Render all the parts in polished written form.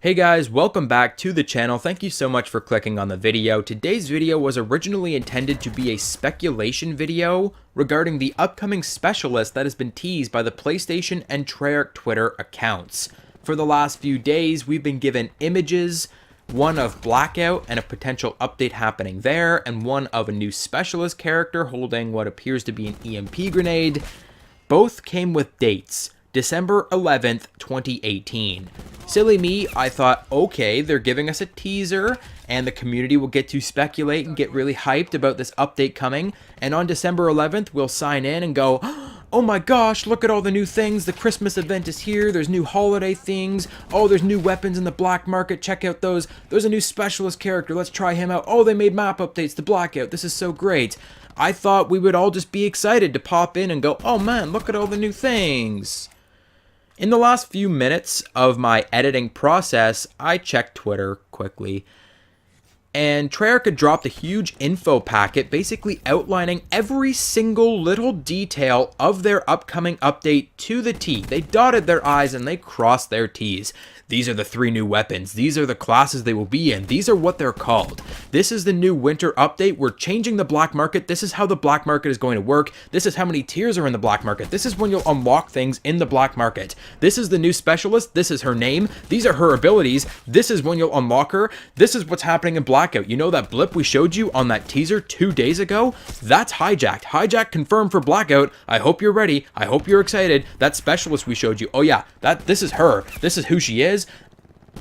Hey guys, welcome back to the channel. Thank you so much for clicking on the video. Today's video was originally intended to be a speculation video regarding the upcoming specialist that has been teased by the PlayStation and Treyarch Twitter accounts. For the last few days, we've been given images, one of Blackout and a potential update happening there, and one of a new specialist character holding what appears to be an EMP grenade. Both came with dates. December 11th, 2018. Silly me, I thought, okay, they're giving us a teaser, and the community will get to speculate and get really hyped about this update coming, and on December 11th, we'll sign in and go, oh my gosh, look at all the new things, the Christmas event is here, there's new holiday things, oh, there's new weapons in the black market, check out those, there's a new specialist character, let's try him out, oh, they made map updates to Blackout, this is so great. I thought we would all just be excited to pop in and go, oh man, look at all the new things. In the last few minutes of my editing process, I checked Twitter quickly, and Treyarch had dropped a huge info packet basically outlining every single little detail of their upcoming update to the T. They dotted their I's and they crossed their T's. These are the 3 new weapons. These are the classes they will be in. These are what they're called. This is the new winter update. We're changing the black market. This is how the black market is going to work. This is how many tiers are in the black market. This is when you'll unlock things in the black market. This is the new specialist. This is her name. These are her abilities. This is when you'll unlock her. This is what's happening in Blackout. You know that blip we showed you on that teaser 2 days ago? That's Hijacked. Hijack confirmed for Blackout. I hope you're ready. I hope you're excited. That specialist we showed you. Oh yeah, this is her. This is who she is.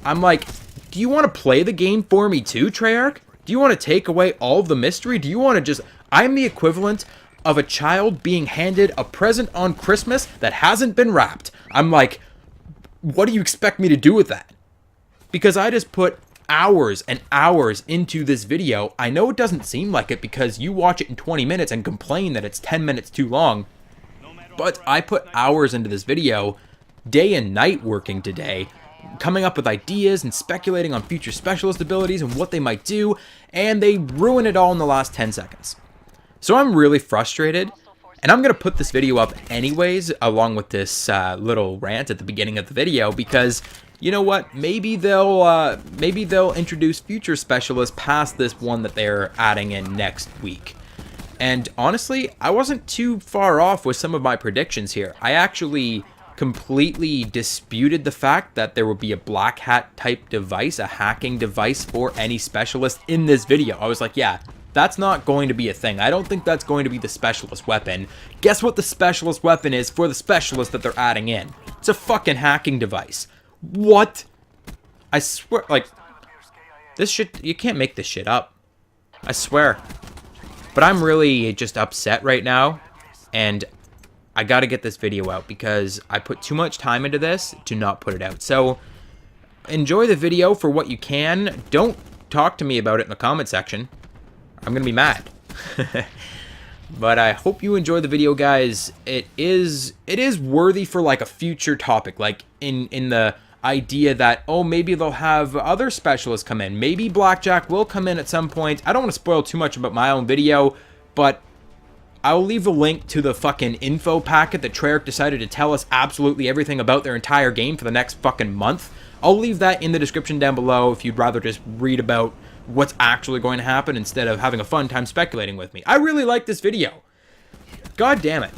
I'm like, do you want to play the game for me too, Treyarch? Do you want to take away all of the mystery? Do you want to just... I'm the equivalent of a child being handed a present on Christmas that hasn't been wrapped. I'm like, what do you expect me to do with that? Because I just put hours and hours into this video. I know it doesn't seem like it because you watch it in 20 minutes and complain that it's 10 minutes too long. But I put hours into this video, day and night working today, coming up with ideas and speculating on future specialist abilities and what they might do, and they ruin it all in the last 10 seconds. So I'm really frustrated, and I'm going to put this video up anyways, along with this little rant at the beginning of the video, because, you know what, maybe they'll introduce future specialists past this one that they're adding in next week. And honestly, I wasn't too far off with some of my predictions here. I actually completely disputed the fact that there would be a black hat type device, a hacking device for any specialist in this video. I was like, yeah, that's not going to be a thing. I don't think that's going to be the specialist weapon. Guess what the specialist weapon is for the specialist that they're adding in? It's a fucking hacking device. What? I swear, like, this shit, you can't make this shit up. I swear. But I'm really just upset right now, and I gotta get this video out because I put too much time into this to not put it out. So, enjoy the video for what you can. Don't talk to me about it in the comment section. I'm gonna be mad. But I hope you enjoy the video, guys. It is worthy for like a future topic, like in the idea that, oh, maybe they'll have other specialists come in. Maybe Blackjack will come in at some point. I don't want to spoil too much about my own video, but I'll leave a link to the fucking info packet that Treyarch decided to tell us absolutely everything about their entire game for the next fucking month. I'll leave that in the description down below if you'd rather just read about what's actually going to happen instead of having a fun time speculating with me. I really like this video. God damn it.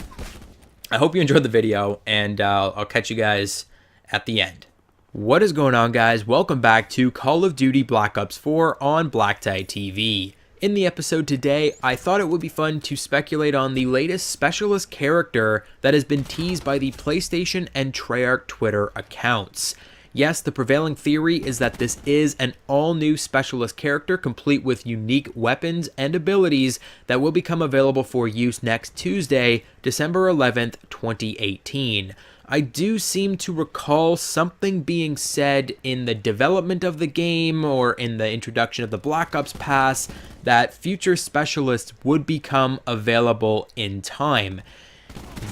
I hope you enjoyed the video, and I'll catch you guys at the end. What is going on, guys? Welcome back to Call of Duty Black Ops 4 on BlackTideTV. In the episode today, I thought it would be fun to speculate on the latest specialist character that has been teased by the PlayStation and Treyarch Twitter accounts. Yes, the prevailing theory is that this is an all-new specialist character complete with unique weapons and abilities that will become available for use next Tuesday, December 11th, 2018. I do seem to recall something being said in the development of the game or in the introduction of the Black Ops Pass that future specialists would become available in time.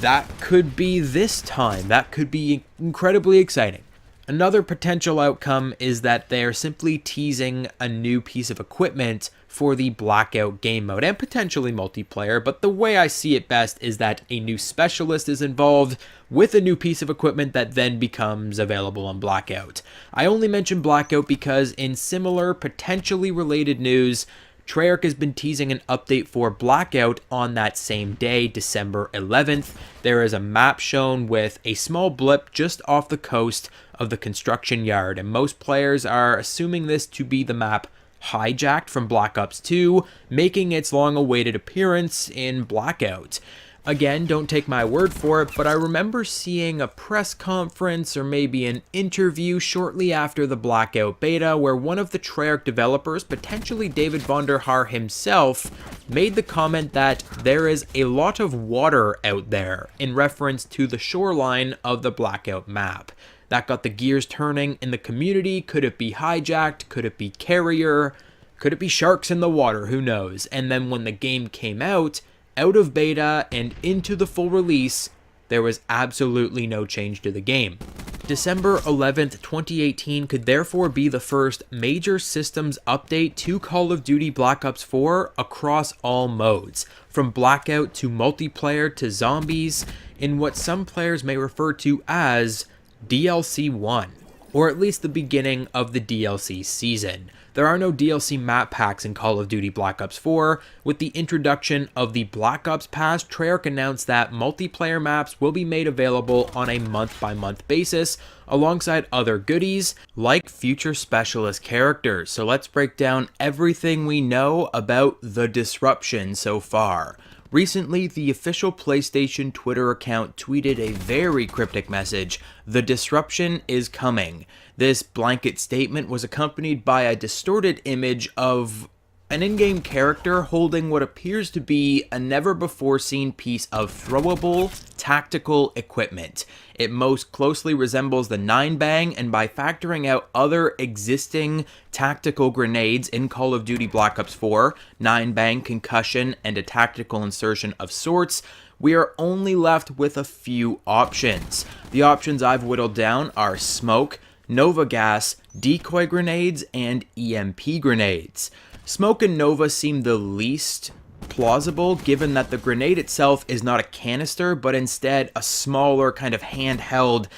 That could be this time. That could be incredibly exciting. Another potential outcome is that they're simply teasing a new piece of equipment for the Blackout game mode and potentially multiplayer, but the way I see it best is that a new specialist is involved with a new piece of equipment that then becomes available on Blackout. I only mention Blackout because in similar, potentially related news, Treyarch has been teasing an update for Blackout on that same day, December 11th. There is a map shown with a small blip just off the coast of the construction yard, and most players are assuming this to be the map Hijacked from Black Ops 2, making its long-awaited appearance in Blackout. Again, don't take my word for it, but I remember seeing a press conference or maybe an interview shortly after the Blackout beta where one of the Treyarch developers, potentially David Vonderhaar himself, made the comment that there is a lot of water out there in reference to the shoreline of the Blackout map. That got the gears turning in the community. Could it be Hijacked? Could it be Carrier? Could it be sharks in the water? Who knows? And then when the game came out of beta and into the full release, there was absolutely no change to the game. December 11th, 2018 could therefore be the first major systems update to Call of Duty Black Ops 4 across all modes, from Blackout to multiplayer to zombies, in what some players may refer to as DLC 1, or at least the beginning of the DLC season. There are no DLC map packs in Call of Duty Black Ops 4. With the introduction of the Black Ops Pass, Treyarch announced that multiplayer maps will be made available on a month-by-month basis, alongside other goodies like future specialist characters. So let's break down everything we know about the disruption so far. Recently, the official PlayStation Twitter account tweeted a very cryptic message: "The disruption is coming." This blanket statement was accompanied by a distorted image of an in-game character holding what appears to be a never-before-seen piece of throwable tactical equipment. It most closely resembles the 9-bang, and by factoring out other existing tactical grenades in Call of Duty Black Ops 4, 9-bang, concussion, and a tactical insertion of sorts, we are only left with a few options. The options I've whittled down are smoke, Nova gas, decoy grenades, and EMP grenades. Smoke and Nova seem the least plausible, given that the grenade itself is not a canister, but instead a smaller kind of handheld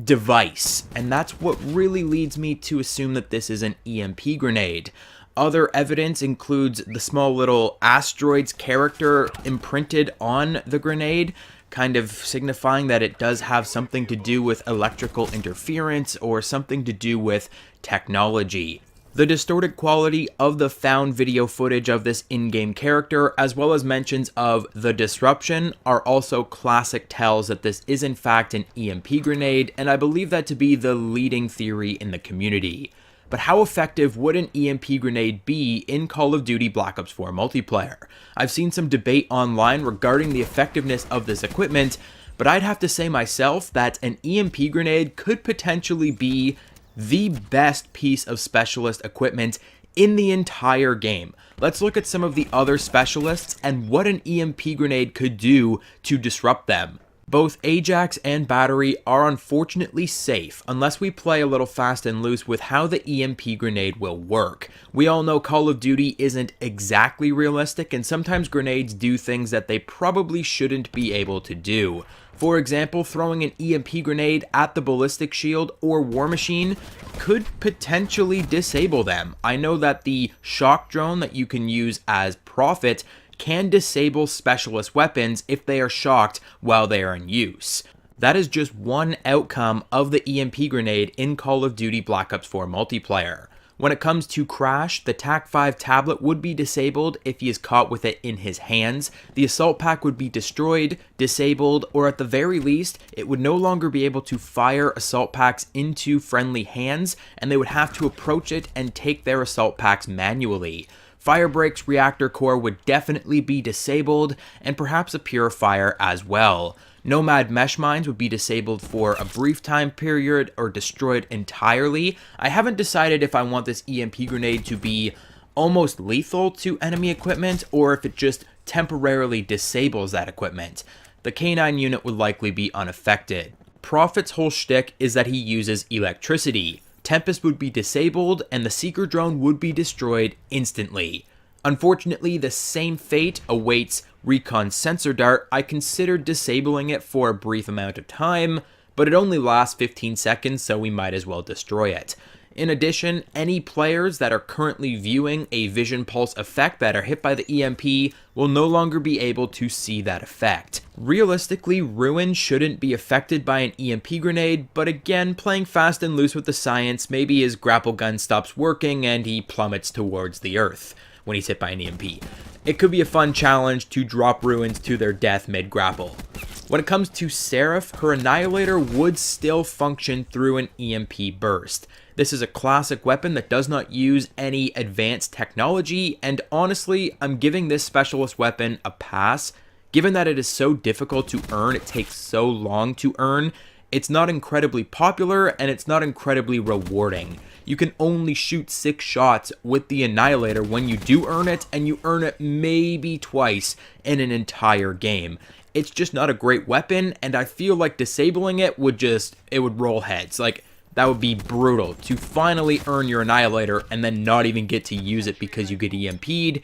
device. And that's what really leads me to assume that this is an EMP grenade. Other evidence includes the small little asteroids character imprinted on the grenade, kind of signifying that it does have something to do with electrical interference or something to do with technology. The distorted quality of the found video footage of this in-game character, as well as mentions of the disruption, are also classic tells that this is in fact an EMP grenade, and I believe that to be the leading theory in the community. But how effective would an EMP grenade be in Call of Duty Black Ops 4 multiplayer? I've seen some debate online regarding the effectiveness of this equipment, but I'd have to say myself that an EMP grenade could potentially be the best piece of specialist equipment in the entire game. Let's look at some of the other specialists and what an EMP grenade could do to disrupt them. Both Ajax and Battery are unfortunately safe, unless we play a little fast and loose with how the EMP grenade will work. We all know Call of Duty isn't exactly realistic, and sometimes grenades do things that they probably shouldn't be able to do. For example, throwing an EMP grenade at the ballistic shield or war machine could potentially disable them. I know that the shock drone that you can use as Prophet can disable specialist weapons if they are shocked while they are in use. That is just one outcome of the EMP grenade in Call of Duty Black Ops 4 multiplayer. When it comes to Crash, the TAC-5 tablet would be disabled if he is caught with it in his hands. The assault pack would be destroyed, disabled, or at the very least, it would no longer be able to fire assault packs into friendly hands, and they would have to approach it and take their assault packs manually. Firebreak's reactor core would definitely be disabled, and perhaps a purifier as well. Nomad mesh mines would be disabled for a brief time period or destroyed entirely. I haven't decided if I want this EMP grenade to be almost lethal to enemy equipment or if it just temporarily disables that equipment. The K9 unit would likely be unaffected. Prophet's whole shtick is that he uses electricity. Tempest would be disabled, and the Seeker drone would be destroyed instantly. Unfortunately, the same fate awaits Recon's sensor dart. I considered disabling it for a brief amount of time, but it only lasts 15 seconds, so we might as well destroy it. In addition, any players that are currently viewing a vision pulse effect that are hit by the EMP will no longer be able to see that effect. Realistically, Ruin shouldn't be affected by an EMP grenade, but again, playing fast and loose with the science, maybe his grapple gun stops working and he plummets towards the earth when he's hit by an EMP. It could be a fun challenge to drop Ruins to their death mid-grapple. When it comes to Seraph, her Annihilator would still function through an EMP burst. This is a classic weapon that does not use any advanced technology, and honestly, I'm giving this specialist weapon a pass. Given that it is so difficult to earn, it takes so long to earn, it's not incredibly popular and it's not incredibly rewarding. You can only shoot 6 shots with the Annihilator when you do earn it, and you earn it maybe twice in an entire game. It's just not a great weapon, and I feel like disabling it would roll heads. Like, that would be brutal to finally earn your Annihilator and then not even get to use it because you get EMP'd.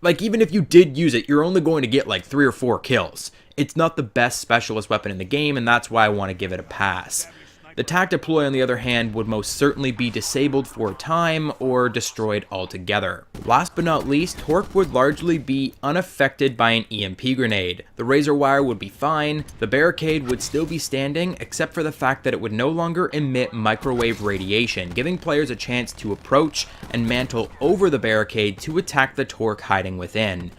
Like, even if you did use it, you're only going to get like 3 or 4 kills. It's not the best specialist weapon in the game, and that's why I want to give it a pass. The TAC deploy, on the other hand, would most certainly be disabled for a time or destroyed altogether. Last but not least, Torque would largely be unaffected by an EMP grenade. The razor wire would be fine, the barricade would still be standing, except for the fact that it would no longer emit microwave radiation, giving players a chance to approach and mantle over the barricade to attack the Torque hiding within.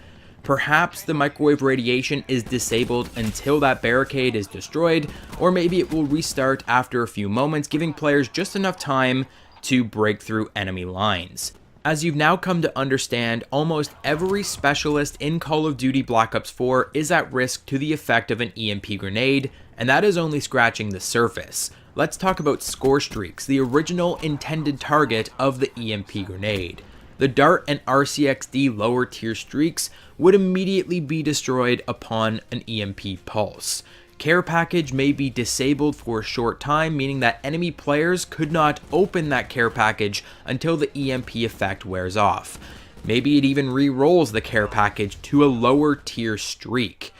Perhaps the microwave radiation is disabled until that barricade is destroyed, or maybe it will restart after a few moments, giving players just enough time to break through enemy lines. As you've now come to understand, almost every specialist in Call of Duty Black Ops 4 is at risk to the effect of an EMP grenade, and that is only scratching the surface. Let's talk about score streaks, the original intended target of the EMP grenade. The Dart and RCXD lower tier streaks would immediately be destroyed upon an EMP pulse. Care package may be disabled for a short time, meaning that enemy players could not open that care package until the EMP effect wears off. Maybe it even re-rolls the care package to a lower tier streak.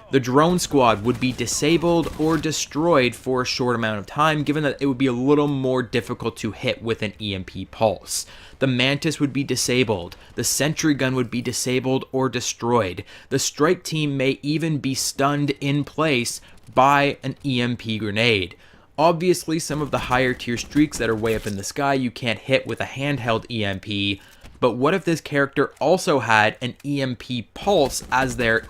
The drone squad would be disabled or destroyed for a short amount of time, given that it would be a little more difficult to hit with an EMP pulse. The Mantis would be disabled, the sentry gun would be disabled or destroyed. The strike team may even be stunned in place by an EMP grenade. Obviously, some of the higher tier streaks that are way up in the sky you can't hit with a handheld EMP, but what if this character also had an EMP pulse as their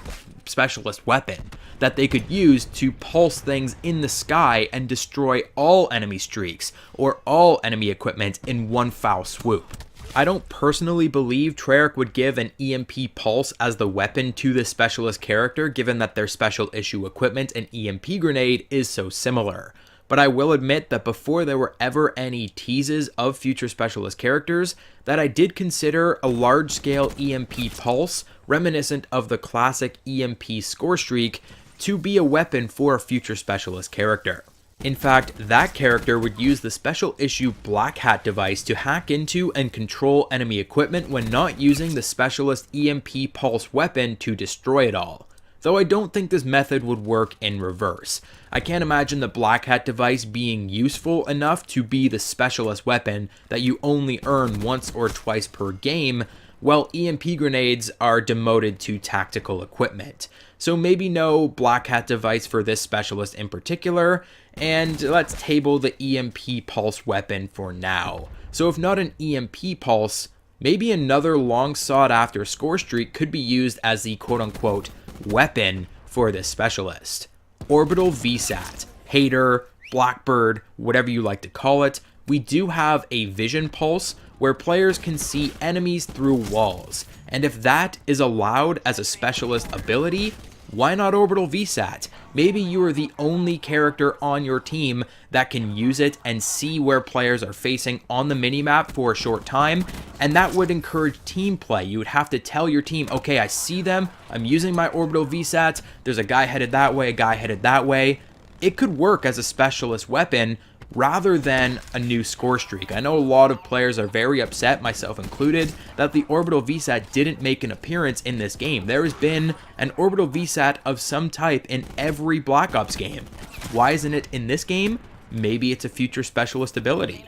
specialist weapon that they could use to pulse things in the sky and destroy all enemy streaks or all enemy equipment in one foul swoop? I don't personally believe Treyarch would give an EMP pulse as the weapon to this specialist character, given that their special issue equipment and EMP grenade is so similar. But I will admit that before there were ever any teases of future specialist characters, that I did consider a large-scale EMP pulse, reminiscent of the classic EMP score streak, to be a weapon for a future specialist character. In fact, that character would use the special issue Black Hat device to hack into and control enemy equipment when not using the specialist EMP pulse weapon to destroy it all. Though I don't think this method would work in reverse. I can't imagine the Black Hat device being useful enough to be the specialist weapon that you only earn once or twice per game, while EMP grenades are demoted to tactical equipment. So maybe no Black Hat device for this specialist in particular, and let's table the EMP pulse weapon for now. So if not an EMP pulse, maybe another long sought after score streak could be used as the quote-unquote weapon for this specialist. Orbital VSAT, H.A.T.R, Blackbird, whatever you like to call it, we do have a vision pulse where players can see enemies through walls, and if that is allowed as a specialist ability, why not Orbital VSAT? Maybe you are the only character on your team that can use it and see where players are facing on the minimap for a short time, and that would encourage team play. You would have to tell your team, okay, I see them, I'm using my Orbital VSAT, there's a guy headed that way, a guy headed that way. it could work as a specialist weapon rather than a new score streak. I know a lot of players are very upset, myself included, that the Orbital VSAT didn't make an appearance in this game. There has been an Orbital VSAT of some type in every Black Ops game. Why isn't it in this game? Maybe it's a future specialist ability.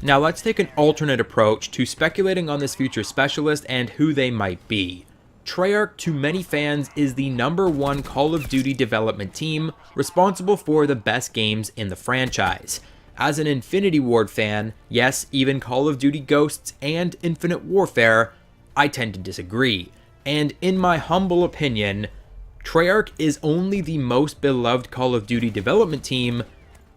Now let's take an alternate approach to speculating on this future specialist and who they might be. Treyarch, to many fans, is the #1 Call of Duty development team responsible for the best games in the franchise. As an Infinity Ward fan, yes, even Call of Duty Ghosts and Infinite Warfare, I tend to disagree. And in my humble opinion, Treyarch is only the most beloved Call of Duty development team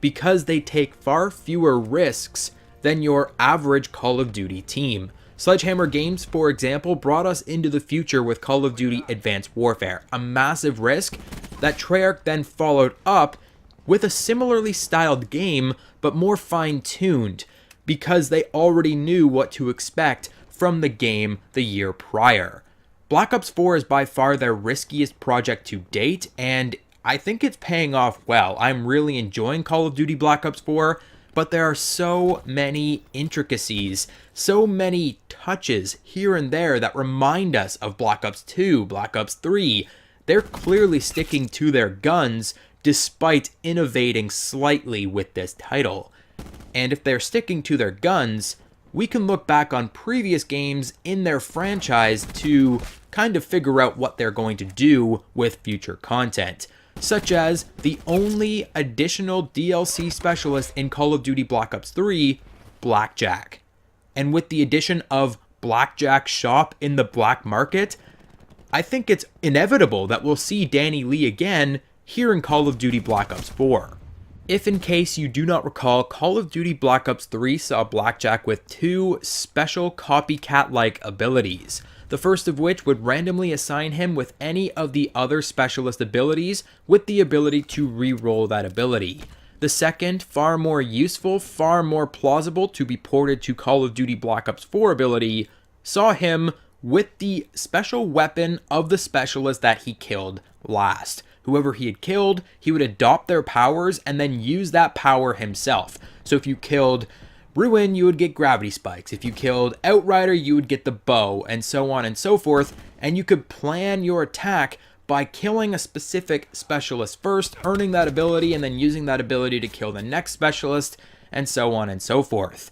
because they take far fewer risks than your average Call of Duty team. Sledgehammer Games, for example, brought us into the future with Call of Duty Advanced Warfare, a massive risk that Treyarch then followed up with a similarly styled game, but more fine-tuned, because they already knew what to expect from the game the year prior. Black Ops 4 is by far their riskiest project to date, and I think it's paying off well. I'm really enjoying Call of Duty Black Ops 4, but there are so many intricacies, so many touches here and there that remind us of Black Ops 2, Black Ops 3. They're clearly sticking to their guns despite innovating slightly with this title. And if they're sticking to their guns, we can look back on previous games in their franchise to kind of figure out what they're going to do with future content, such as the only additional DLC specialist in Call of Duty Black Ops 3, Blackjack. And with the addition of Blackjack Shop in the black market, I think it's inevitable that we'll see Danny Lee again here in Call of Duty Black Ops 4. If in case you do not recall, Call of Duty Black Ops 3 saw Blackjack with 2 special copycat-like abilities. The first of which would randomly assign him with any of the other specialist abilities with the ability to re-roll that ability. The second, far more useful, far more plausible to be ported to Call of Duty Black Ops 4 ability, saw him with the special weapon of the specialist that he killed last. Whoever he had killed, he would adopt their powers and then use that power himself. So if you killed Ruin, you would get gravity spikes. If you killed Outrider, you would get the bow, and so on and so forth. And you could plan your attack by killing a specific specialist first, earning that ability, and then using that ability to kill the next specialist, and so on and so forth.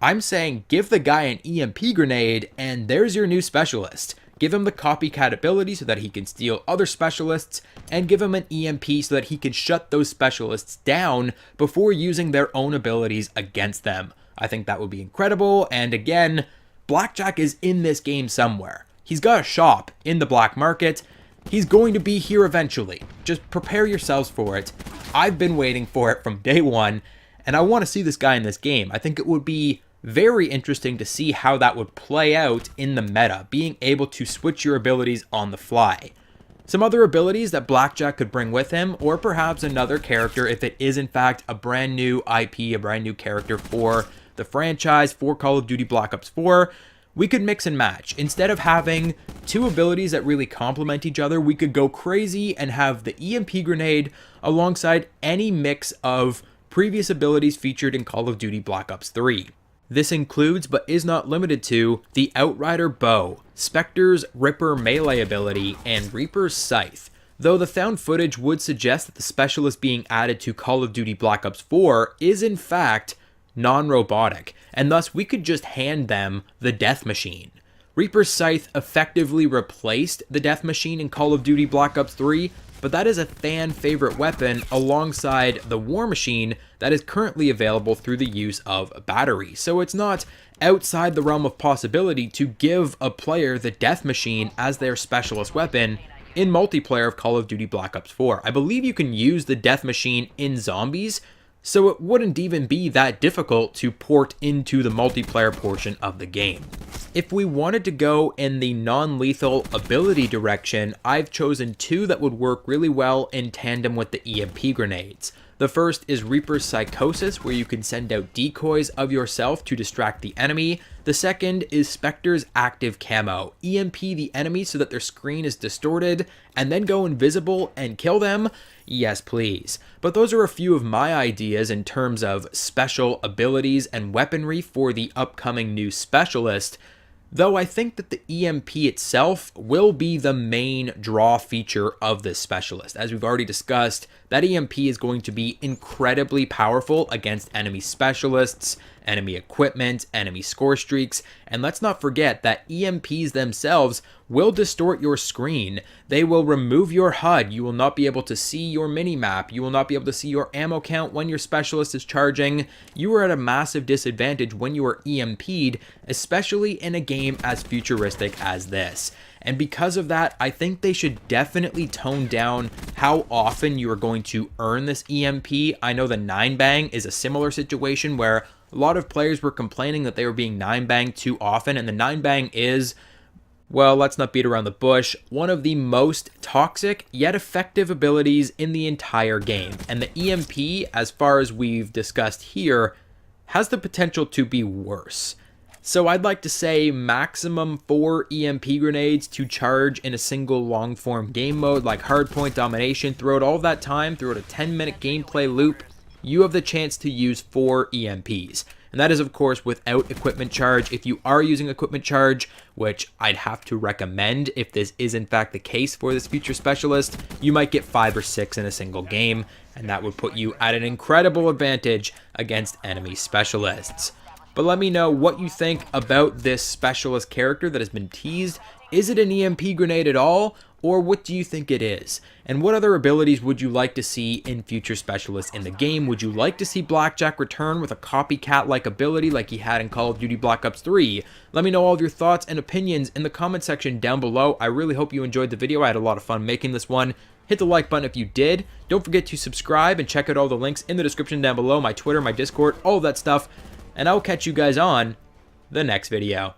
I'm saying give the guy an EMP grenade, and there's your new specialist. Give him the copycat ability so that he can steal other specialists, and give him an EMP so that he can shut those specialists down before using their own abilities against them. I think that would be incredible, and again, Blackjack is in this game somewhere. He's got a shop in the black market. He's going to be here eventually. Just prepare yourselves for it. I've been waiting for it from day one, and I want to see this guy in this game. I think it would be very interesting to see how that would play out in the meta, being able to switch your abilities on the fly. Some other abilities that Blackjack could bring with him, or perhaps another character if it is in fact a brand new IP, a brand new character for the franchise, for Call of Duty Black Ops 4, we could mix and match. Instead of having 2 abilities that really complement each other, we could go crazy and have the EMP grenade alongside any mix of previous abilities featured in Call of Duty Black Ops 3. This includes, but is not limited to, the Outrider Bow, Spectre's Ripper melee ability, and Reaper's Scythe, though the found footage would suggest that the specialist being added to Call of Duty Black Ops 4 is in fact non-robotic, and thus we could just hand them the Death Machine. Reaper's Scythe effectively replaced the Death Machine in Call of Duty Black Ops 3, but that is a fan favorite weapon alongside the War Machine that is currently available through the use of a battery. So it's not outside the realm of possibility to give a player the Death Machine as their specialist weapon in multiplayer of Call of Duty Black Ops 4. I believe you can use the Death Machine in zombies, so it wouldn't even be that difficult to port into the multiplayer portion of the game. If we wanted to go in the non-lethal ability direction, I've chosen 2 that would work really well in tandem with the EMP grenades. The first is Reaper's Psychosis, where you can send out decoys of yourself to distract the enemy. The second is Spectre's Active Camo. EMP the enemy so that their screen is distorted, and then go invisible and kill them. Yes, please. But those are a few of my ideas in terms of special abilities and weaponry for the upcoming new specialist. Though I think that the EMP itself will be the main draw feature of this specialist. As we've already discussed, that EMP is going to be incredibly powerful against enemy specialists, enemy equipment, enemy score streaks, and let's not forget that EMPs themselves will distort your screen. They will remove your HUD. You will not be able to see your minimap. You will not be able to see your ammo count when your specialist is charging. You are at a massive disadvantage when you are EMP'd, especially in a game as futuristic as this. And because of that, I think they should definitely tone down how often you are going to earn this EMP. I know the 9-bang is a similar situation where a lot of players were complaining that they were being 9-banged too often, and the 9-bang is, well, let's not beat around the bush, one of the most toxic yet effective abilities in the entire game. And the EMP, as far as we've discussed here, has the potential to be worse. So I'd like to say maximum 4 EMP grenades to charge in a single long form game mode like hardpoint domination. Throughout all that time, throughout a 10-minute gameplay loop, you have the chance to use 4 EMPs. And that is, of course, without equipment charge. If you are using equipment charge, which I'd have to recommend if this is in fact the case for this future specialist, you might get 5 or 6 in a single game, and that would put you at an incredible advantage against enemy specialists. But let me know what you think about this specialist character that has been teased. Is it an EMP grenade at all? Or what do you think it is? And what other abilities would you like to see in future specialists in the game? Would you like to see Blackjack return with a copycat-like ability like he had in Call of Duty Black Ops 3? Let me know all of your thoughts and opinions in the comment section down below. I really hope you enjoyed the video. I had a lot of fun making this one. Hit the like button if you did. Don't forget to subscribe and check out all the links in the description down below. My Twitter, my Discord, all of that stuff. And I'll catch you guys on the next video.